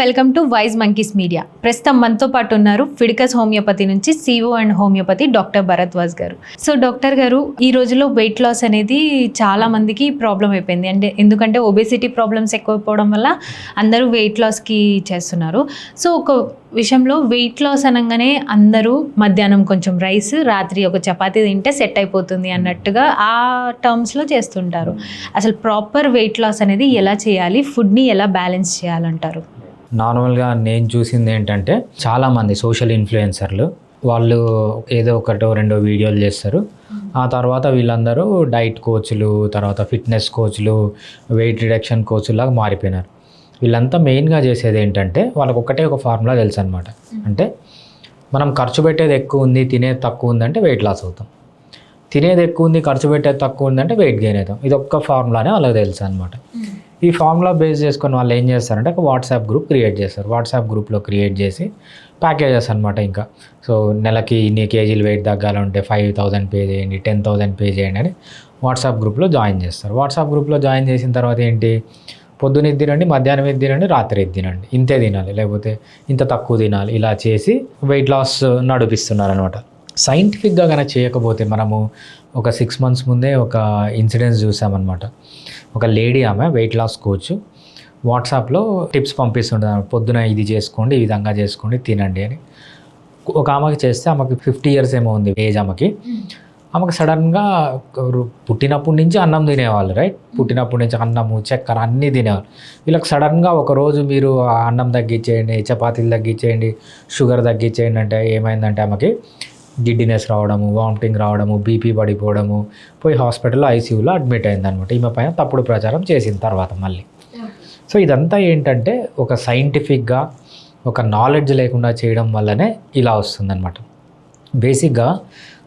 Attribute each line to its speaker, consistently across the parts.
Speaker 1: Welcome to wise monkeys media. ప్రస్తుతం మనతో పాటు ఉన్నారు ఫిడికస్ హోమియోపతి నుంచి CEO and homeopathy doctor Bharadwaj గారు. సో డాక్టర్ గారు, ఈ రోజుల్లో వెయిట్ లాస్ అనేది చాలా మందికి ప్రాబ్లం అయిపోయింది. అంటే ఎందుకంటే ఒబేసిటీ ప్రాబ్లమ్స్ ఎక్కువైపోవడం వల్ల అందరూ వెయిట్ లాస్కి చేస్తున్నారు. సో ఒక విషయంలో వెయిట్ లాస్ అనగానే అందరూ మధ్యాహ్నం కొంచెం రైస్, రాత్రి ఒక చపాతీ తింటే సెట్ అయిపోతుంది అన్నట్టుగా ఆ టర్మ్స్లో చేస్తుంటారు. అసలు ప్రాపర్ వెయిట్ లాస్ అనేది ఎలా చేయాలి, ఫుడ్ని ఎలా బ్యాలెన్స్ చేయాలంటారు?
Speaker 2: నార్మల్గా నేను చూసింది ఏంటంటే చాలామంది సోషల్ ఇన్ఫ్లుయెన్సర్లు వాళ్ళు ఏదో ఒకటో రెండో వీడియోలు చేస్తారు. ఆ తర్వాత వీళ్ళందరూ డైట్ కోచ్లు, తర్వాత ఫిట్నెస్ కోచ్లు, వెయిట్ రిడక్షన్ కోచ్లాగా మారిపోయినారు. వీళ్ళంతా మెయిన్గా చేసేది ఏంటంటే వాళ్ళకి ఒకటే ఒక ఫార్ములా తెలుసు అనమాట. అంటే మనం ఖర్చు పెట్టేది ఎక్కువ ఉంది, తినేది తక్కువ ఉందంటే వెయిట్ లాస్ అవుతాం. తినేది ఎక్కువ ఉంది, ఖర్చు పెట్టేది తక్కువ ఉందంటే వెయిట్ గెయిన్ అవుతాం. ఇది ఒక్క ఫార్ములానే వాళ్ళకి తెలుసు అనమాట. ఈ ఫార్ములా బేస్ చేసుకొని వాళ్ళు ఏం చేస్తారంటే ఒక వాట్సాప్ గ్రూప్ క్రియేట్ చేస్తారు. వాట్సాప్ గ్రూప్లో క్రియేట్ చేసి ప్యాకేజెస్ అనమాట. ఇంకా సో నెలకి ఇన్ని కేజీలు వెయిట్ తగ్గాలంటే 5,000 పే చేయండి, 10,000 పే చేయండి అని వాట్సాప్ గ్రూప్లో జాయిన్ చేస్తారు. వాట్సాప్ గ్రూప్లో జాయిన్ చేసిన తర్వాత ఏంటి, పొద్దున ఇది తినండి, మధ్యాహ్నం ఇది తినండి, రాత్రి ఇది తినండి, ఇంతే తినాలి, లేకపోతే ఇంత తక్కువ తినాలి, ఇలా చేసి వెయిట్ లాస్ నడిపిస్తున్నారు అనమాట. సైంటిఫిక్గా కనుక చేయకపోతే మనము ఒక 6 months ముందే ఒక ఇన్సిడెంట్స్ చూసామన్నమాట. ఒక లేడీ, ఆమె వెయిట్ లాస్ కోచ్, వాట్సాప్లో టిప్స్ పంపిస్తుంటుంది. పొద్దున ఇది చేసుకోండి, ఈ విధంగా చేసుకోండి, తినండి అని. ఒక ఆమెకి చేస్తే ఆమెకి 50 years ఏమో ఉంది ఏజ్. ఆమెకి సడన్గా పుట్టినప్పటి నుంచి అన్నం తినేవాళ్ళు, రైట్? పుట్టినప్పటి నుంచి అన్నము, చక్కెర అన్నీ తినేవాళ్ళు. వీళ్ళకి సడన్గా ఒకరోజు మీరు అన్నం తగ్గించేయండి, చపాతీలు తగ్గించేయండి, షుగర్ తగ్గించేయండి అంటే ఏమైందంటే ఆమెకి గిడ్డినెస్ రావడము, వామిటింగ్ రావడము, బీపీ పడిపోవడము, పోయి హాస్పిటల్లో ఐసీయూలో అడ్మిట్ అయిందనమాట. ఈమె పైన తప్పుడు ప్రచారం చేసిన తర్వాత మళ్ళీ. సో ఇదంతా ఏంటంటే ఒక సైంటిఫిక్గా ఒక నాలెడ్జ్ లేకుండా చేయడం వల్లనే ఇలా వస్తుందన్నమాట. బేసిక్గా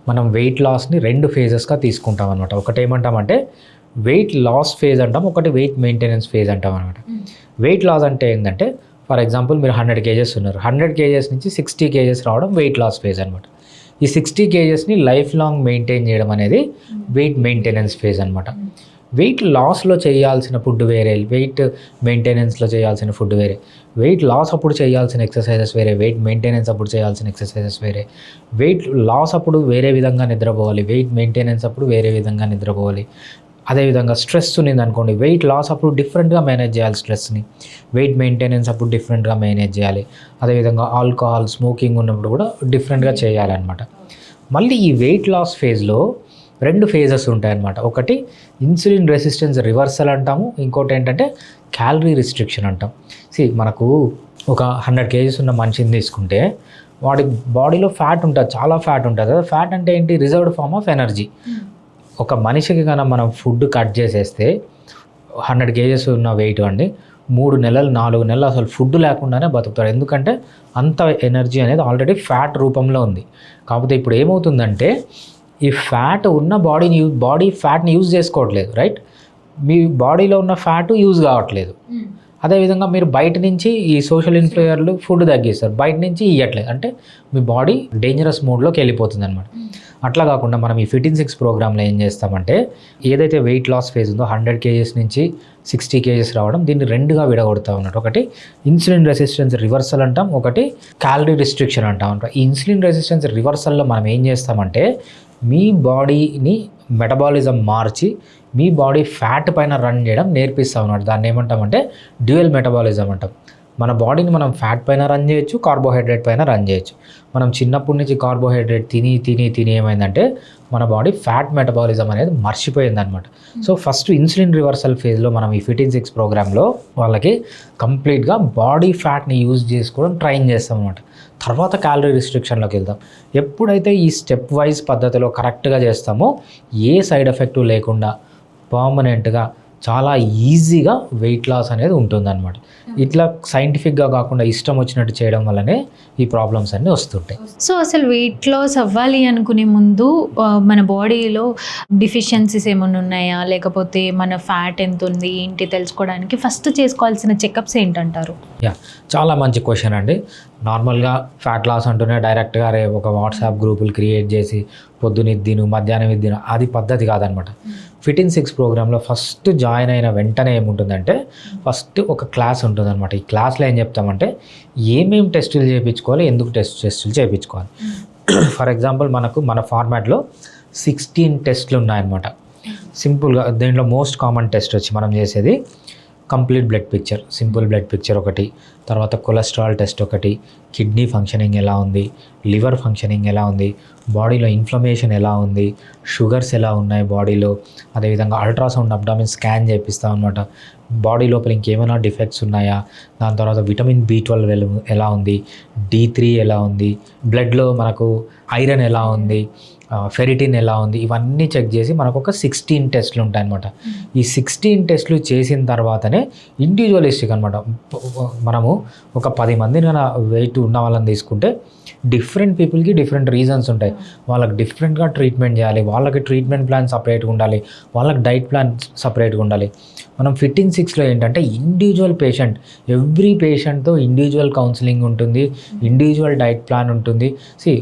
Speaker 2: మనం వెయిట్ లాస్ని 2 phases తీసుకుంటాం అనమాట. ఒకటి ఏమంటామంటే వెయిట్ లాస్ ఫేజ్ అంటాం, ఒకటి వెయిట్ మెయింటెనెన్స్ ఫేజ్ అంటాం అనమాట. వెయిట్ లాస్ అంటే ఏంటంటే, ఫర్ ఎగ్జాంపుల్ మీరు 100 kgs ఉన్నారు, 100 kgs నుంచి 60 kgs రావడం వెయిట్ లాస్ ఫేజ్ అనమాట. ఈ 60 kgsని లైఫ్ లాంగ్ మెయింటైన్ చేయడం అనేది వెయిట్ మెయింటెనెన్స్ ఫేజ్ అనమాట. వెయిట్ లాస్లో చేయాల్సిన ఫుడ్ వేరే, వెయిట్ మెయింటెనెన్స్లో చేయాల్సిన ఫుడ్ వేరే. వెయిట్ లాస్ అప్పుడు చేయాల్సిన ఎక్సర్సైజెస్ వేరే, వెయిట్ మెయింటెనెన్స్ అప్పుడు చేయాల్సిన ఎక్సర్సైజెస్ వేరే. వెయిట్ లాస్ అప్పుడు వేరే విధంగా నిద్రపోవాలి, వెయిట్ మెయింటెనెన్స్ అప్పుడు వేరే విధంగా నిద్రపోవాలి. అదేవిధంగా స్ట్రెస్ ఉన్నది అనుకోండి, వెయిట్ లాస్ అప్పుడు డిఫరెంట్గా మేనేజ్ చేయాలి స్ట్రెస్ని, వెయిట్ మెయింటెనెన్స్ అప్పుడు డిఫరెంట్గా మేనేజ్ చేయాలి. అదేవిధంగా ఆల్కహాల్, స్మోకింగ్ ఉన్నప్పుడు కూడా డిఫరెంట్గా చేయాలన్నమాట. మళ్ళీ ఈ వెయిట్ లాస్ ఫేజ్లో 2 phases ఉంటాయన్నమాట. ఒకటి ఇన్సులిన్ రెసిస్టెన్స్ రివర్సల్ అంటాము, ఇంకోటి ఏంటంటే క్యాలరీ రిస్ట్రిక్షన్ అంటాం. మనకు ఒక 100 kgs ఉన్న మనిషిని తీసుకుంటే వాడి బాడీలో ఫ్యాట్ ఉంటుంది, చాలా ఫ్యాట్ ఉంటుంది. అదే ఫ్యాట్ అంటే ఏంటి, రిజర్వ్డ్ ఫార్మ్ ఆఫ్ ఎనర్జీ. ఒక మనిషికి కన్నా మనం ఫుడ్ కట్ చేసేస్తే 100 kgs ఉన్న వెయిట్ అండి 3 నెలలు 4 నెలలు అసలు ఫుడ్ లేకుండానే బతుకుతాడు. ఎందుకంటే అంత ఎనర్జీ అనేది ఆల్రెడీ ఫ్యాట్ రూపంలో ఉంది. కాకపోతే ఇప్పుడు ఏమవుతుందంటే ఈ ఫ్యాట్ ఉన్న బాడీ ఫ్యాట్ని యూజ్ చేసుకోవట్లేదు, రైట్? మీ బాడీలో ఉన్న ఫ్యాట్ యూజ్ కావట్లేదు. అదేవిధంగా మీరు బయట నుంచి ఈ సోషల్ ఇన్ఫ్లుయర్లు ఫుడ్ తగ్గిస్తారు, బయట నుంచి ఇవ్వట్లేదు, అంటే మీ బాడీ డేంజరస్ మోడ్లోకి వెళ్ళిపోతుంది అనమాట. అట్లా కాకుండా మనం ఈ Fit in 6 ప్రోగ్రాంలో ఏం చేస్తామంటే, ఏదైతే వెయిట్ లాస్ ఫేజ్ ఉందో 100 kgs నుంచి 60 kgs రావడం, దీన్ని 2గా విడగొడతాం అన్నట్టు. ఒకటి ఇన్సులిన్ రెసిస్టెన్స్ రివర్సల్ అంటాం, ఒకటి క్యాలరీ రిస్ట్రిక్షన్ అంటాం అనమాట. ఈ ఇన్సులిన్ రెసిస్టెన్స్ రివర్సల్లో మనం ఏం చేస్తామంటే మీ బాడీని మెటబాలిజం మార్చి మీ బాడీ ఫ్యాట్ పైన రన్ చేయడం నేర్పిస్తాం అన్నమాట. దాన్ని ఏమంటామంటే డ్యూయల్ మెటబాలిజం అంటాం. మన బాడీని మనం ఫ్యాట్ పైన రన్ చేయొచ్చు, కార్బోహైడ్రేట్ పైన రన్ చేయొచ్చు. మనం చిన్నప్పటి నుంచి కార్బోహైడ్రేట్ తిని ఏమైందంటే మన బాడీ ఫ్యాట్ మెటబాలిజం అనేది మర్చిపోయింది అనమాట. సో ఫస్ట్ ఇన్సులిన్ రివర్సల్ ఫేజ్లో మనం ఈ Fit in 6 ప్రోగ్రాంలో వాళ్ళకి కంప్లీట్గా బాడీ ఫ్యాట్ని యూజ్ చేసుకోవడం ట్రైన్ చేస్తాం అనమాట. తర్వాత క్యాలరీ రిస్ట్రిక్షన్లోకి వెళ్తాం. ఎప్పుడైతే ఈ స్టెప్ వైజ్ పద్ధతిలో కరెక్ట్గా చేస్తామో ఏ సైడ్ ఎఫెక్ట్ లేకుండా పర్మనెంట్గా చాలా ఈజీగా వెయిట్ లాస్ అనేది ఉంటుందన్నమాట. ఇట్లా సైంటిఫిక్గా కాకుండా ఇష్టం వచ్చినట్టు చేయడం వల్లనే ఈ ప్రాబ్లమ్స్ అన్నీ వస్తుంటాయి.
Speaker 1: సో అసలు వెయిట్ లాస్ అవ్వాలి అనుకునే ముందు మన బాడీలో డిఫిషియన్సీస్ ఏమైనా ఉన్నాయా, లేకపోతే మన ఫ్యాట్ ఎంత ఉంది ఏంటి తెలుసుకోవడానికి ఫస్ట్ చేసుకోవాల్సిన చెకప్స్ ఏంటంటారు?
Speaker 2: చాలా మంచి క్వశ్చన్ అండి. నార్మల్గా ఫ్యాట్ లాస్ అంటూనే డైరెక్ట్గా ఒక వాట్సాప్ గ్రూపులు క్రియేట్ చేసి పొద్దున ఇది తిను, మధ్యాహ్నం ఇది తిను, అది పద్ధతి కాదనమాట. ఫిట్ ఇన్ 6 ప్రోగ్రాంలో ఫస్ట్ జాయిన్ అయిన వెంటనే ఏముంటుందంటే ఫస్ట్ ఒక క్లాస్ ఉంటుంది అనమాట. ఈ క్లాస్లో ఏం చెప్తామంటే ఏమేమి టెస్టులు చేయించుకోవాలి, ఎందుకు టెస్టులు చేయించుకోవాలి. ఫర్ ఎగ్జాంపుల్ మన ఫార్మాట్లో 16 టెస్ట్లు ఉన్నాయన్నమాట. సింపుల్గా దీంట్లో మోస్ట్ కామన్ టెస్ట్ వచ్చి మనం చేసేది complete blood picture, simple blood picture ఒకటి, తర్వాత కొలెస్ట్రాల్ టెస్ట్ ఒకటి, కిడ్నీ ఫంక్షనింగ్ ఎలా ఉంది, లివర్ ఫంక్షనింగ్ ఎలా ఉంది, బాడీలో ఇన్ఫ్లమేషన్ ఎలా ఉంది, షుగర్స్ ఎలా ఉన్నాయి బాడీలో, అదేవిధంగా అల్ట్రాసౌండ్ అబ్డామిన్ స్కాన్ చేపిస్తాం అనమాట. బాడీ లోపల ఇంకేమైనా డిఫెక్ట్స్ ఉన్నాయా, దాని తర్వాత విటమిన్ B12 ఎలా ఉంది, D3 ఎలా ఉంది, బ్లడ్లో మనకు ఐరన్ ఎలా ఉంది, ఫెరిటిన్ ఎలా ఉంది, ఇవన్నీ చెక్ చేసి మనకు ఒక 16 టెస్ట్లు ఉంటాయన్నమాట. ఈ 16 టెస్ట్లు చేసిన తర్వాతనే ఇండివిజువలిస్టిక్ అనమాట. మనము ఒక 10 మందిని వెయిట్ ఉన్న వాళ్ళని తీసుకుంటే డిఫరెంట్ పీపుల్కి డిఫరెంట్ రీజన్స్ ఉంటాయి. వాళ్ళకి డిఫరెంట్గా ట్రీట్మెంట్ చేయాలి, వాళ్ళకి ట్రీట్మెంట్ ప్లాన్ సపరేట్గా ఉండాలి, వాళ్ళకి డైట్ ప్లాన్ సపరేట్గా ఉండాలి. మనం ఫిట్ ఇన్ 6లో ఏంటంటే ఇండివిజువల్ పేషెంట్, ఎవ్రీ పేషెంట్తో ఇండివిజువల్ కౌన్సిలింగ్ ఉంటుంది, ఇండివిజువల్ డైట్ ప్లాన్ ఉంటుంది.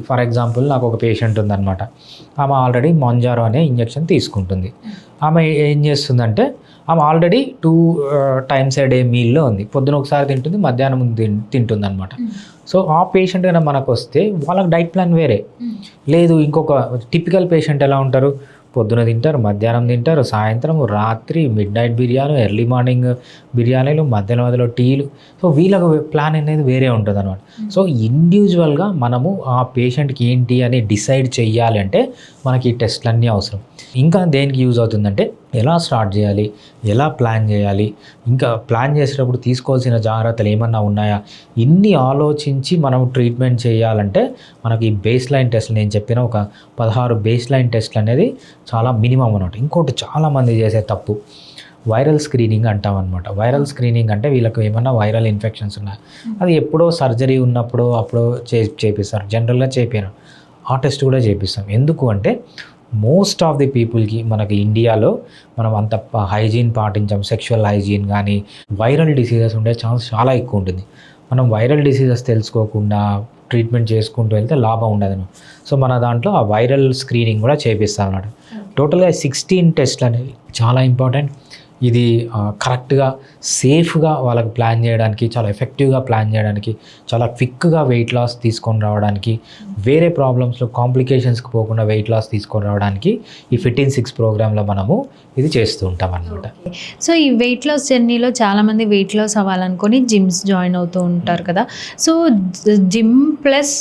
Speaker 2: ఫర్ ఎగ్జాంపుల్ నాకు ఒక పేషెంట్ ఉందన్నమాట. ఆమె ఆల్రెడీ మాంజారో అనే ఇంజెక్షన్ తీసుకుంటుంది. ఆమె ఏం చేస్తుందంటే ఆమె ఆల్రెడీ 2 times a day మీల్లో ఉంది. పొద్దున ఒకసారి తింటుంది, మధ్యాహ్నం తింటుంది అనమాట. సో ఆ పేషెంట్ కన్నా మనకు వస్తే వాళ్ళకి డైట్ ప్లాన్ వేరే లేదు. ఇంకొక టిపికల్ పేషెంట్ ఎలా ఉంటారు, పొద్దున తింటారు, మధ్యాహ్నం తింటారు, సాయంత్రం, రాత్రి, mid night biryani, early morning బిర్యానీలు, మధ్యలో టీలు. సో వీళ్ళకు ప్లాన్ అనేది వేరే ఉంటుంది అనమాట. సో ఇండివిజువల్గా మనము ఆ పేషెంట్కి ఏంటి అని డిసైడ్ చేయాలంటే మనకి ఈ టెస్ట్లన్నీ అవసరం. ఇంకా దేనికి యూజ్ అవుతుందంటే ఎలా స్టార్ట్ చేయాలి, ఎలా ప్లాన్ చేయాలి, ఇంకా ప్లాన్ చేసేటప్పుడు తీసుకోవాల్సిన జాగ్రత్తలు ఏమన్నా ఉన్నాయా, ఇన్ని ఆలోచించి మనం ట్రీట్మెంట్ చేయాలంటే మనకి ఈ బేస్ లైన్ టెస్ట్లు, నేను చెప్పిన ఒక 16 బేస్ లైన్ టెస్ట్లు అనేది చాలా మినిమం అనమాట. ఇంకోటి చాలామంది చేసే తప్పు వైరల్ స్క్రీనింగ్ అంటాం అనమాట. వైరల్ స్క్రీనింగ్ అంటే వీళ్ళకి ఏమన్నా వైరల్ ఇన్ఫెక్షన్స్ ఉన్నాయి, అది ఎప్పుడో సర్జరీ ఉన్నప్పుడు అప్పుడో చేపిస్తారు, జనరల్గా చేపారు. ఆ టెస్ట్ కూడా చేపిస్తాం. ఎందుకు అంటే మోస్ట్ ఆఫ్ ది పీపుల్కి మనకి ఇండియాలో మనం అంత హైజీన్ పాటించాం, సెక్షువల్ హైజీన్ కానీ వైరల్ డిసీజెస్ ఉండే ఛాన్స్ చాలా ఎక్కువ ఉంటుంది. మనం వైరల్ డిసీజెస్ తెలుసుకోకుండా ట్రీట్మెంట్ చేసుకుంటూ వెళ్తే లాభం ఉండదు. సో మన దాంట్లో ఆ వైరల్ స్క్రీనింగ్ కూడా చేపిస్తాం అన్నమాట. టోటల్గా 16 టెస్ట్లు అనేవి చాలా ఇంపార్టెంట్. ఇది కరెక్ట్గా సేఫ్గా వాళ్ళకి ప్లాన్ చేయడానికి, చాలా ఎఫెక్టివ్గా ప్లాన్ చేయడానికి, చాలా క్విక్గా వెయిట్ లాస్ తీసుకొని రావడానికి, వేరే ప్రాబ్లమ్స్లో కాంప్లికేషన్స్కి పోకుండా వెయిట్ లాస్ తీసుకొని రావడానికి ఈ ఫిట్ ఇన్ 6 ప్రోగ్రాంలో మనము ఇది చేస్తూ ఉంటాం అన్నమాట.
Speaker 1: సో ఈ వెయిట్ లాస్ జర్నీలో చాలామంది వెయిట్ లాస్ అవ్వాలనుకొని జిమ్స్ జాయిన్ అవుతూ ఉంటారు కదా. So gym plus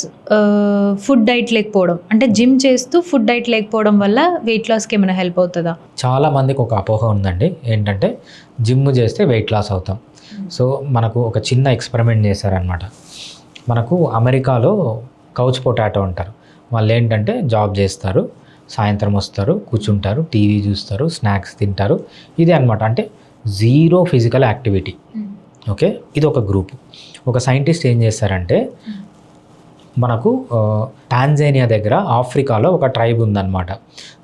Speaker 1: food diet లేకపోవడం, అంటే జిమ్ చేస్తూ ఫుడ్ డైట్ లేకపోవడం వల్ల వెయిట్ లాస్కి ఏమైనా హెల్ప్ అవుతుందా?
Speaker 2: చాలామందికి ఒక అపోహ ఉందండి, ఏంటంటే జిమ్ చేస్తే వెయిట్ లాస్ అవుతాం. సో మనకు ఒక చిన్న ఎక్స్పెరిమెంట్ చేశారనమాట. మనకు అమెరికాలో కౌచ్ పొటాటో అంటారు. వాళ్ళు ఏంటంటే జాబ్ చేస్తారు, సాయంత్రం వస్తారు, కూర్చుంటారు, టీవీ చూస్తారు, స్నాక్స్ తింటారు, ఇదే అనమాట. అంటే జీరో ఫిజికల్ యాక్టివిటీ. ఓకే, ఇది ఒక గ్రూప్. ఒక సైంటిస్ట్ ఏం చేస్తారంటే మనకు టాంజానియా దగ్గర ఆఫ్రికాలో ఒక ట్రైబ్ ఉందన్నమాట.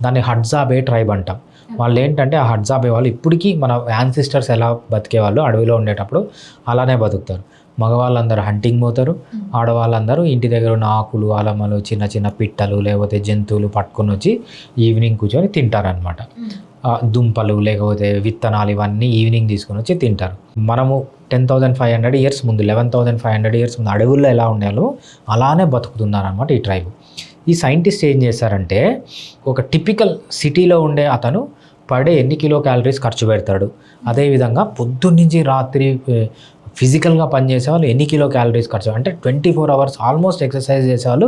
Speaker 2: దాన్ని హడ్జాబే ట్రైబ్ అంటాం. వాళ్ళు ఏంటంటే ఆ హడ్జాబే వాళ్ళు ఇప్పటికీ మన యాన్సిస్టర్స్ ఎలా బతికేవాళ్ళు అడవిలో ఉండేటప్పుడు అలానే బతుకుతారు. మగవాళ్ళందరూ హంటింగ్ పోతారు, ఆడవాళ్ళందరూ ఇంటి దగ్గర ఉన్న ఆకులు, అలమలు, చిన్న చిన్న పిట్టలు లేకపోతే జంతువులు పట్టుకొని వచ్చి ఈవినింగ్ కూర్చొని తింటారనమాట. దుంపలు లేకపోతే విత్తనాలు ఇవన్నీ ఈవినింగ్ తీసుకొని వచ్చి తింటారు. మనము 10,500 years ముందు, 11,500 years ముందు అడవుల్లో ఎలా ఉండేవాళ్ళు అలానే బతుకుతున్నారనమాట ఈ ట్రైబ్. ఈ సైంటిస్ట్ ఏం చేశారంటే ఒక టిపికల్ సిటీలో ఉండే అతను పడే ఎన్ని కిలో క్యాలరీస్ ఖర్చు పెడతాడు, అదేవిధంగా పొద్దున్నుంచి రాత్రి ఫిజికల్గా పనిచేసేవాళ్ళు ఎన్ని కిలో క్యాలరీస్ ఖర్చు, అంటే 24 hours ఆల్మోస్ట్ ఎక్సర్సైజ్ చేసేవాళ్ళు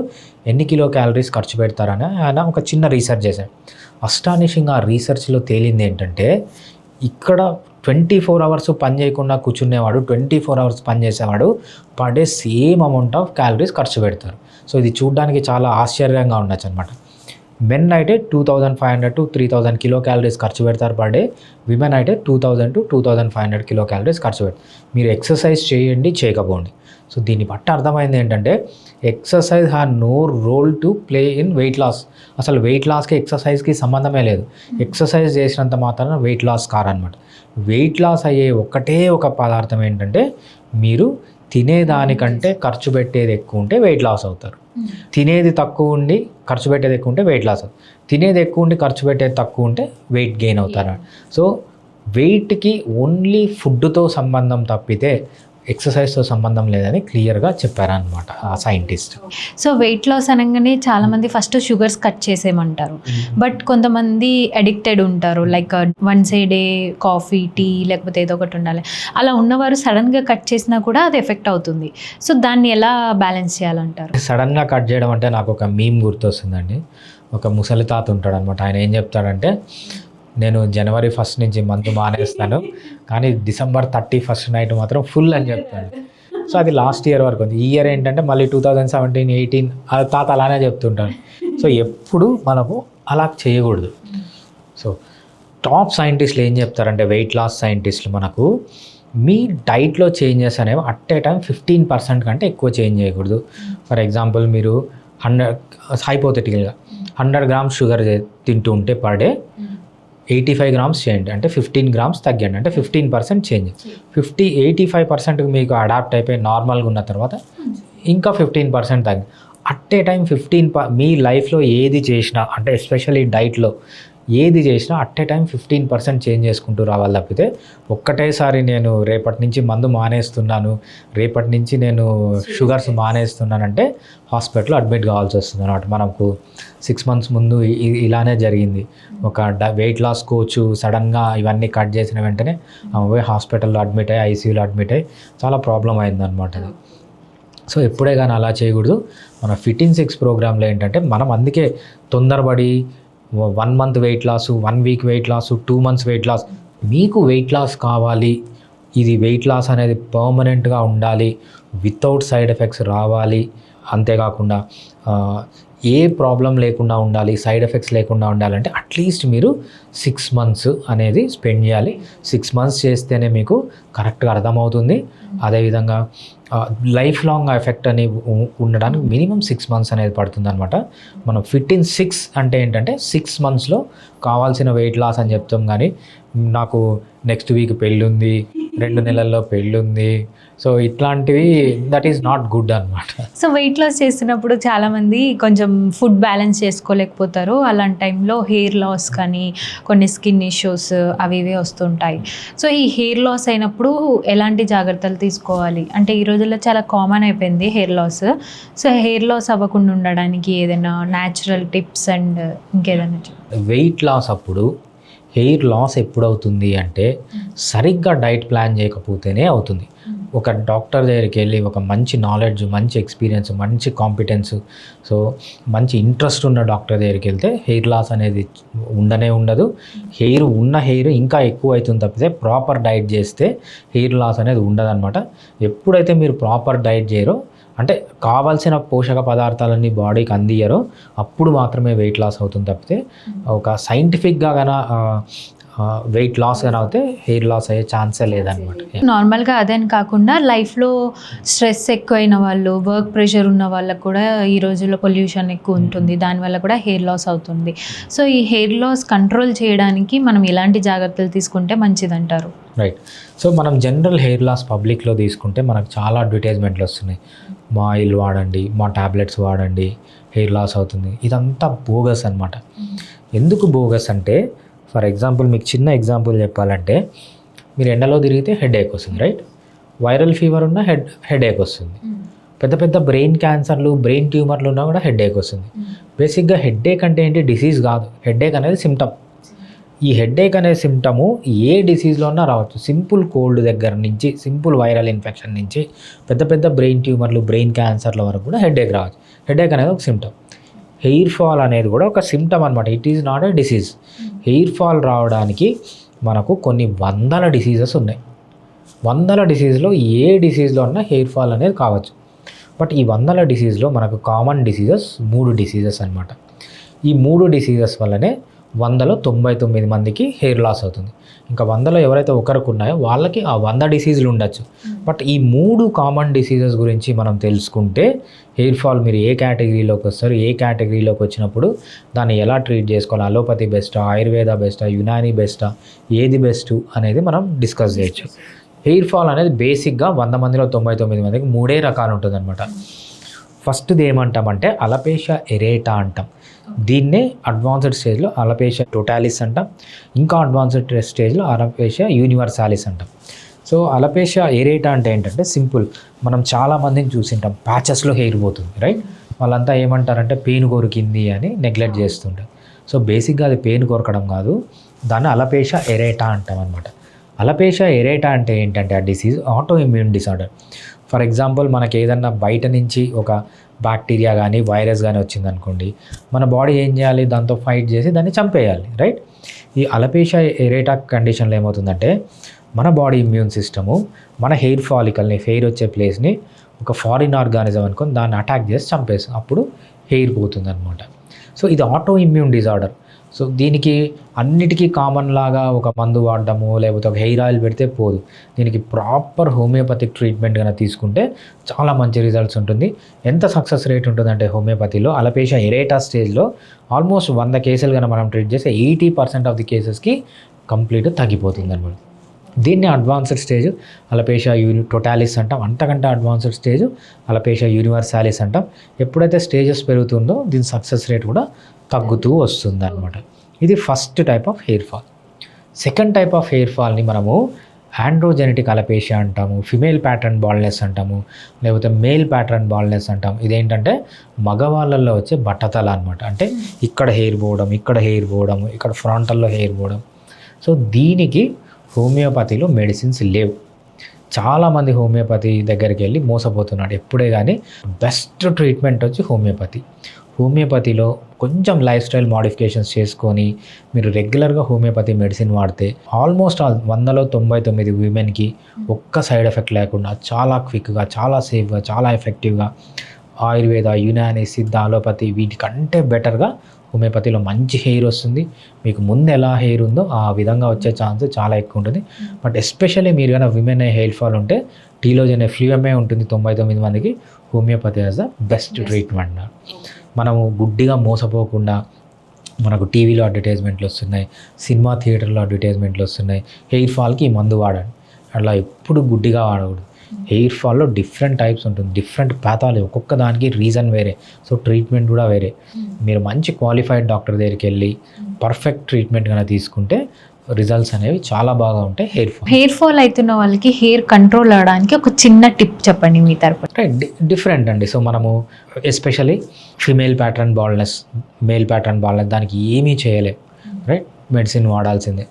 Speaker 2: ఎన్ని కిలో క్యాలరీస్ ఖర్చు పెడతారని ఆయన ఒక చిన్న రీసెర్చ్ చేశాడు. అస్టానిషింగ్ ఆ రీసెర్చ్లో తేలింది ఏంటంటే ఇక్కడ 24 hours పని చేయకుండా కూర్చునేవాడు, 24 hours పని చేసేవాడు per day same amount of calories ఖర్చు పెడతారు. సో ఇది చూడడానికి చాలా ఆశ్చర్యంగా ఉండొచ్చు అనమాట. మెన్ అయితే 2,500 to 3,000 కిలో క్యాలరీస్ ఖర్చు పెడతారు పర్ డే, విమెన్ అయితే 2,000 to 2,500 కిలో క్యాలరీస్ ఖర్చు పెడతారు. మీరు ఎక్సర్సైజ్ చేయండి, చేయకపోండి. సో దీన్ని బట్టి అర్థమైంది ఏంటంటే exercise have no role to play in weight loss. అసలు వెయిట్ లాస్కి ఎక్సర్సైజ్కి సంబంధమే లేదు. ఎక్సర్సైజ్ చేసినంత మాత్రాన వెయిట్ లాస్ కారనమాట. వెయిట్ లాస్ అయ్యే ఒకటే ఒక పదార్థం ఏంటంటే మీరు తినేదానికంటే ఖర్చు పెట్టేది ఎక్కువ ఉంటే వెయిట్ లాస్ అవుతారు. తినేది తక్కువ ఉండి ఖర్చు పెట్టేది ఎక్కువ ఉంటే వెయిట్ లాస్ అవుతుంది, తినేది ఎక్కువ ఉండి ఖర్చు పెట్టేది తక్కువ ఉంటే వెయిట్ గెయిన్ అవుతారు. సో వెయిట్కి ఓన్లీ ఫుడ్తో సంబంధం తప్పితే ఎక్సర్సైజ్తో సంబంధం లేదని క్లియర్గా చెప్పారనమాట ఆ సైంటిస్ట్.
Speaker 1: సో వెయిట్ లాస్ అనగానే చాలామంది ఫస్ట్ షుగర్స్ కట్ చేసేయమంటారు, బట్ కొంతమంది అడిక్టెడ్ ఉంటారు, లైక్ వన్స్ ఏ డే కాఫీ టీ లేకపోతే ఏదో ఒకటి ఉండాలి. అలా ఉన్నవారు సడన్గా కట్ చేసినా కూడా అది ఎఫెక్ట్ అవుతుంది. సో దాన్ని ఎలా బ్యాలెన్స్ చేయాలంటారు?
Speaker 2: సడన్గా కట్ చేయడం అంటే నాకు ఒక మీమ్ గుర్తొస్తుందండి. ఒక ముసలి తాత ఉంటాడు అనమాట. ఆయన ఏం చెప్తాడంటే, నేను జనవరి 1 నుంచి మంత్ మానేస్తాను, కానీ December 31 నైట్ మాత్రం ఫుల్ అని చెప్తాడు. సో అది లాస్ట్ ఇయర్ వరకు ఉంది. ఈ ఇయర్ ఏంటంటే మళ్ళీ 2017, 18 అది తాత అలానే చెప్తుంటాడు. సో ఎప్పుడు మనము అలా చేయకూడదు. సో టాప్ సైంటిస్టులు ఏం చెప్తారంటే, వెయిట్ లాస్ సైంటిస్టులు మనకు మీ డైట్లో చేంజెస్ అనేవి అట్ ఏ టైం 15% కంటే ఎక్కువ చేంజ్ చేయకూడదు. ఫర్ ఎగ్జాంపుల్ మీరు 100 grams షుగర్ తింటూ ఉంటే పర్ డే 85 grams చేయండి, అంటే 15 grams తగ్గండి, అంటే 15% చేంజ్. 85% మీకు అడాప్ట్ అయిపోయి నార్మల్గా ఉన్న తర్వాత ఇంకా 15% తగ్గి అట్ ఏ టైం మీ లైఫ్లో ఏది చేసినా, అంటే ఎస్పెషల్లీ డైట్లో ఏది చేసినా అట్ ఏ టైం 15% చేంజ్ చేసుకుంటూ రావాలి తప్పితే ఒక్కటేసారి నేను రేపటి నుంచి మందు మానేస్తున్నాను, రేపటి నుంచి నేను షుగర్స్ మానేస్తున్నానంటే హాస్పిటల్లో అడ్మిట్ కావాల్సి వస్తుంది అన్నమాట. మనకు 6 months ముందు ఇలానే జరిగింది. ఒక వెయిట్ లాస్ కోచ్ సడన్గా ఇవన్నీ కట్ చేసిన వెంటనే పోయి హాస్పిటల్లో అడ్మిట్ అయ్యి ఐసీయూలో అడ్మిట్ అయ్యి చాలా ప్రాబ్లం అయిందనమాట అది. సో ఎప్పుడే కానీ అలా చేయకూడదు. మన ఫిట్ ఇన్ 6 ప్రోగ్రాంలో ఏంటంటే మనం అందుకే తొందరపడి 1 month weight loss, 1 week weight loss, 2 months weight loss, మీకు వెయిట్ లాస్ కావాలి, ఇది వెయిట్ లాస్ అనేది పర్మనెంట్గా ఉండాలి, వితౌట్ సైడ్ ఎఫెక్ట్స్ రావాలి, అంతేకాకుండా ఏ ప్రాబ్లం లేకుండా ఉండాలి, సైడ్ ఎఫెక్ట్స్ లేకుండా ఉండాలంటే అట్లీస్ట్ మీరు 6 months అనేది స్పెండ్ చేయాలి. 6 months చేస్తేనే మీకు కరెక్ట్గా అర్థమవుతుంది. అదేవిధంగా లైఫ్ లాంగ్ ఎఫెక్ట్ అని ఉండడానికి మినిమం 6 months అనేది పడుతుంది అనమాట. మనం ఫిట్ ఇన్ 6 అంటే ఏంటంటే 6 monthsలో కావాల్సిన వెయిట్ లాస్ అని చెప్తాం, కానీ నాకు నెక్స్ట్ వీక్ పెళ్ళి ఉంది, 2 నెలల్లో పెళ్ళి ఉంది, సో ఇట్లాంటివి దట్ ఈస్ నాట్ గుడ్ అనమాట.
Speaker 1: సో వెయిట్ లాస్ చేస్తున్నప్పుడు చాలామంది కొంచెం ఫుడ్ బ్యాలెన్స్ చేసుకోలేకపోతారు. అలాంటి టైంలో హెయిర్ లాస్ కానీ కొన్ని స్కిన్ ఇష్యూస్ అవి ఇవే వస్తుంటాయి. సో ఈ హెయిర్ లాస్ అయినప్పుడు ఎలాంటి జాగ్రత్తలు తీసుకోవాలి? అంటే ఈ రోజుల్లో చాలా కామన్ అయిపోయింది hair loss. So hair loss అవ్వకుండా ఉండడానికి ఏదైనా న్యాచురల్ టిప్స్ అండ్ ఇంకేదైనా?
Speaker 2: వెయిట్ లాస్ అప్పుడు హెయిర్ లాస్ ఎప్పుడవుతుంది అంటే సరిగ్గా డైట్ ప్లాన్ చేయకపోతేనే అవుతుంది. ఒక డాక్టర్ దగ్గరికి వెళ్ళి ఒక మంచి నాలెడ్జ్, మంచి ఎక్స్పీరియన్స్, మంచి కాంపిటెన్స్, సో మంచి ఇంట్రెస్ట్ ఉన్న డాక్టర్ దగ్గరికి వెళ్తే హెయిర్ లాస్ అనేది ఉండదు. హెయిర్ ఇంకా ఎక్కువ అవుతుంది తప్పితే ప్రాపర్ డైట్ చేస్తే హెయిర్ లాస్ అనేది ఉండదన్నమాట. ఎప్పుడైతే మీరు ప్రాపర్ డైట్ చేయరో, అంటే కావాల్సిన పోషక పదార్థాలన్నీ బాడీకి అందియరో అప్పుడు మాత్రమే వెయిట్ లాస్ అవుతుంది తప్పితే ఒక సైంటిఫిక్గా కానీ వెయిట్ లాస్ కానీ అవుతే హెయిర్ లాస్ అయ్యే ఛాన్సే లేదనమాట.
Speaker 1: నార్మల్గా అదేని కాకుండా లైఫ్లో స్ట్రెస్ ఎక్కువైన వాళ్ళు, వర్క్ ప్రెషర్ ఉన్న వాళ్ళకు కూడా ఈ రోజుల్లో పొల్యూషన్ ఎక్కువ ఉంటుంది, దానివల్ల కూడా హెయిర్ లాస్ అవుతుంది. సో ఈ హెయిర్ లాస్ కంట్రోల్ చేయడానికి మనం ఎలాంటి జాగ్రత్తలు తీసుకుంటే మంచిదంటారు?
Speaker 2: రైట్. సో మనం జనరల్ హెయిర్ లాస్ పబ్లిక్లో తీసుకుంటే మనకు చాలా అడ్వర్టైజ్మెంట్లు వస్తున్నాయి. మా ఆయిల్ వాడండి, మా టాబ్లెట్స్ వాడండి, హెయిర్ లాస్ అవుతుంది. ఇదంతా బోగస్ అనమాట. ఎందుకు బోగస్ అంటే, ఫర్ ఎగ్జాంపుల్ మీకు చిన్న ఎగ్జాంపుల్ చెప్పాలంటే, మీరు ఎండలో తిరిగితే హెడేక్ వస్తుంది, రైట్? వైరల్ ఫీవర్ ఉన్న హెడేక్ వస్తుంది. పెద్ద పెద్ద బ్రెయిన్ క్యాన్సర్లు, బ్రెయిన్ ట్యూమర్లు ఉన్నా కూడా హెడేక్ వస్తుంది. బేసిక్గా హెడేక్ అంటే ఏంటి? డిసీజ్ కాదు. హెడేక్ అనేది సిమ్టమ్. ఈ హెడేక్ అనే సిమ్టము ఏ డిసీజ్లో ఉన్నా రావచ్చు. సింపుల్ కోల్డ్ దగ్గర నుంచి, సింపుల్ వైరల్ ఇన్ఫెక్షన్ నుంచి పెద్ద పెద్ద బ్రెయిన్ ట్యూమర్లు, బ్రెయిన్ క్యాన్సర్ల వరకు కూడా హెడేక్ రావచ్చు. హెడేక్ అనేది ఒక సిమ్టమ్. హెయిర్ ఫాల్ అనేది కూడా ఒక సిమ్టమ్ అనమాట. It is not a disease. Hair fall రావడానికి మనకు కొన్ని వందల డిసీజెస్ ఉన్నాయి. వందల డిసీజ్లో ఏ డిసీజ్లో ఉన్నా హెయిర్ ఫాల్ అనేది కావచ్చు. బట్ ఈ వందల డిసీజ్లో మనకు కామన్ డిసీజెస్ 3 డిసీజెస్ అనమాట. ఈ 3 డిసీజెస్ వల్లనే 100లో 99 మందికి హెయిర్ లాస్ అవుతుంది. ఇంకా 100లో ఎవరైతే ఒకరికి ఉన్నాయో వాళ్ళకి ఆ 100 డిసీజులు ఉండొచ్చు. బట్ ఈ 3 కామన్ డిసీజెస్ గురించి మనం తెలుసుకుంటే హెయిర్ ఫాల్ మీరు ఏ కేటగిరీలోకి వస్తారు, ఏ కేటగిరీలోకి వచ్చినప్పుడు దాన్ని ఎలా ట్రీట్ చేసుకోవాలి, అలోపతి బెస్టా, ఆయుర్వేద బెస్టా, యునాని బెస్టా, ఏది బెస్ట్ అనేది మనం డిస్కస్ చేయొచ్చు. హెయిర్ ఫాల్ అనేది బేసిక్గా 100 మందిలో 99 మందికి 3 రకాలు ఉంటుంది అనమాట. ఫస్ట్ది ఏమంటామంటే అలపేషియా ఎరేటా అంటాం. దీన్నే అడ్వాన్స్డ్ స్టేజ్లో అలపేషియా టోటాలిస్ అంటాం. ఇంకా అడ్వాన్స్డ్ స్టేజ్లో అలపేషియా యూనివర్సాలిస్ అంటాం. సో అలపేషియా ఎరేటా అంటే ఏంటంటే సింపుల్, మనం చాలామందిని చూసింటాం ప్యాచెస్లో హెయిర్ పోతుంది, రైట్? వాళ్ళంతా ఏమంటారంటే పెయిన్ కొరికింది అని నెగ్లెక్ట్ చేస్తుంటారు. సో బేసిక్గా అది పెయిన్ కొరకడం కాదు, దాన్ని అలపేషియా ఎరేటా అంటాం అనమాట. అలపేషియా ఎరేటా అంటే ఏంటంటే ఆ disease auto immune disorder. For example మనకి ఏదన్నా బయట నుంచి ఒక బ్యాక్టీరియా కానీ వైరస్ కానీ వచ్చిందనుకోండి, మన బాడీ ఏం చేయాలి, దాంతో ఫైట్ చేసి దాన్ని చంపేయాలి, రైట్? ఈ అలపేషియా ఎరేటా కండిషన్లో ఏమవుతుందంటే మన బాడీ ఇమ్యూన్ సిస్టము మన హెయిర్ ఫాలికల్ని, హెయిర్ వచ్చే ప్లేస్ని ఒక ఫారిన్ ఆర్గానిజం అనుకొని దాన్ని అటాక్ చేసి చంపేస్తాం, అప్పుడు హెయిర్ పోతుంది అనమాట. సో ఇది ఆటో ఇమ్యూన్ డిజార్డర్. సో దీనికి అన్నిటికీ కామన్ లాగా ఒక మందు వాడడము లేకపోతే ఒక హెయిర్ ఆయిల్ పెడితే పోదు. దీనికి ప్రాపర్ హోమియోపతిక్ ట్రీట్మెంట్ కనుక తీసుకుంటే చాలా మంచి రిజల్ట్స్ ఉంటుంది. ఎంత సక్సెస్ రేట్ ఉంటుందంటే హోమియోపతిలో అలపేషియా ఎరేటా స్టేజ్లో ఆల్మోస్ట్ 100 కేసులు కనుక మనం ట్రీట్ చేస్తే 80% ఆఫ్ ది కేసెస్కి కంప్లీట్ తగ్గిపోతుంది అనమాట. దీన్ని అడ్వాన్స్డ్ స్టేజ్ అలపేషియా టోటాలిస్ అంటాం. అంతకంటే అడ్వాన్స్డ్ స్టేజ్ అలపేషియా యూనివర్సాలిస్ అంటాం. ఎప్పుడైతే స్టేజెస్ పెరుగుతుందో దీని సక్సెస్ రేట్ కూడా తగ్గుతూ వస్తుంది అనమాట. ఇది first type of hair fall. Second type of hair ఫాల్ని మనము ఆండ్రోజెనెటిక్ అలపేషియా అంటాము, ఫిమేల్ ప్యాటర్న్ బాల్నెస్ అంటాము, లేకపోతే మేల్ ప్యాటర్న్ బాల్నెస్ అంటాము. ఇదేంటంటే మగవాళ్ళల్లో వచ్చే బట్టతల అనమాట. అంటే ఇక్కడ హెయిర్ పోవడం, ఇక్కడ హెయిర్ పోవడం, ఇక్కడ ఫ్రంటల్లో హెయిర్ పోవడం. సో దీనికి హోమియోపతిలో మెడిసిన్స్ లేవు. చాలామంది హోమియోపతి దగ్గరికి వెళ్ళి మోసపోతున్నాడు. ఎప్పుడే కానీ బెస్ట్ ట్రీట్మెంట్ వచ్చి హోమియోపతి. హోమియోపతిలో కొంచెం లైఫ్ స్టైల్ మోడిఫికేషన్స్ చేసుకొని మీరు రెగ్యులర్గా హోమియోపతి మెడిసిన్ వాడితే ఆల్మోస్ట్ 100లో 99 విమెన్కి ఒక్క సైడ్ ఎఫెక్ట్ లేకుండా చాలా క్విక్గా, చాలా సేఫ్గా, చాలా ఎఫెక్టివ్గా ఆయుర్వేద, యునాని, సిద్ధ, అలోపతి వీటికంటే బెటర్గా హోమియోపతిలో మంచి హెయిర్ వస్తుంది. మీకు ముందు ఎలా హెయిర్ ఉందో ఆ విధంగా వచ్చే ఛాన్స్ చాలా ఎక్కువ ఉంటుంది. బట్ ఎస్పెషల్లీ మీరు కన్నా విమెన్ హెయిర్ ఫాల్ ఉంటే టీలోజన్ ఎఫ్లూయమే ఉంటుంది 99 మందికి. Homeopathy as the best treatment. మనము గుడ్డిగా మోసపోకుండా, మనకు టీవీలో అడ్వర్టైజ్మెంట్లు వస్తున్నాయి, సినిమా థియేటర్లో అడ్వర్టైజ్మెంట్లు వస్తున్నాయి, హెయిర్ ఫాల్కి ఈ మందు వాడండి, అట్లా ఎప్పుడు గుడ్డిగా వాడకూడదు. హెయిర్ ఫాల్లో డిఫరెంట్ టైప్స్ ఉంటుంది, డిఫరెంట్ ప్యాథాలజీ, ఒక్కొక్క దానికి రీజన్ వేరే, సో ట్రీట్మెంట్ కూడా వేరే. మీరు మంచి క్వాలిఫైడ్ డాక్టర్ దగ్గరికి వెళ్ళి పర్ఫెక్ట్ ట్రీట్మెంట్ కనుక తీసుకుంటే రిజల్ట్స్ అనేవి చాలా బాగా ఉంటాయి.
Speaker 1: హెయిర్ ఫాల్ అవుతున్న వాళ్ళకి హెయిర్ కంట్రోల్ అవడానికి ఒక చిన్న టిప్ చెప్పండి మీ తరపున.
Speaker 2: రైట్, డిఫరెంట్ అండి. సో మనము especially female pattern baldness, male pattern baldness దానికి ఏమీ చేయలేం, రైట్? మెడిసిన్ వాడాల్సిందే.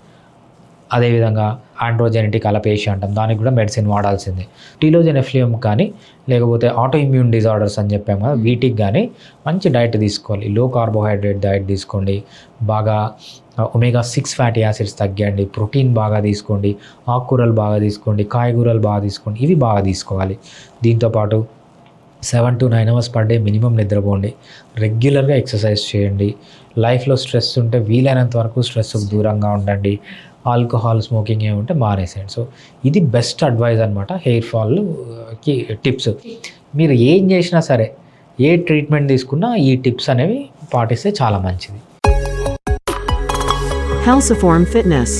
Speaker 2: అదేవిధంగా ఆండ్రోజెనెటిక్ అలపేషియా అంటాం, దానికి కూడా మెడిసిన్ వాడాల్సిందే. టీలోజన్ ఎఫ్లూయం కానీ లేకపోతే ఆటో ఇమ్యూన్ డిజార్డర్స్ అని చెప్పాము కదా, వీటికి కానీ మంచి డైట్ తీసుకోవాలి. లో కార్బోహైడ్రేట్ డైట్ తీసుకోండి, బాగా omega-6 ఫ్యాటీ యాసిడ్స్ తగ్ganడి, ప్రోటీన్ బాగా తీసుకోండి, ఆకుకూరలు బాగా తీసుకోండి, కాయగూరలు బాగా తీసుకోండి, ఇవి బాగా తీసుకోవాలి. దీంతోపాటు 7 to 9 hours per day minimum నిద్రపోండి, రెగ్యులర్గా ఎక్సర్సైజ్ చేయండి. లైఫ్లో స్ట్రెస్ ఉంటే వీలైనంత వరకు స్ట్రెస్కు దూరంగా ఉండండి. ఆల్కహాల్, స్మోకింగ్ ఏముంటే మానేసేయండి. సో ఇది బెస్ట్ అడ్వైజ్ అనమాట హెయిర్ ఫాల్కి టిప్స్. మీరు ఏం చేసినా సరే, ఏ ట్రీట్మెంట్ తీసుకున్నా ఈ టిప్స్ అనేవి పాటిస్తే చాలా మంచిది.
Speaker 3: Halciform Fitness.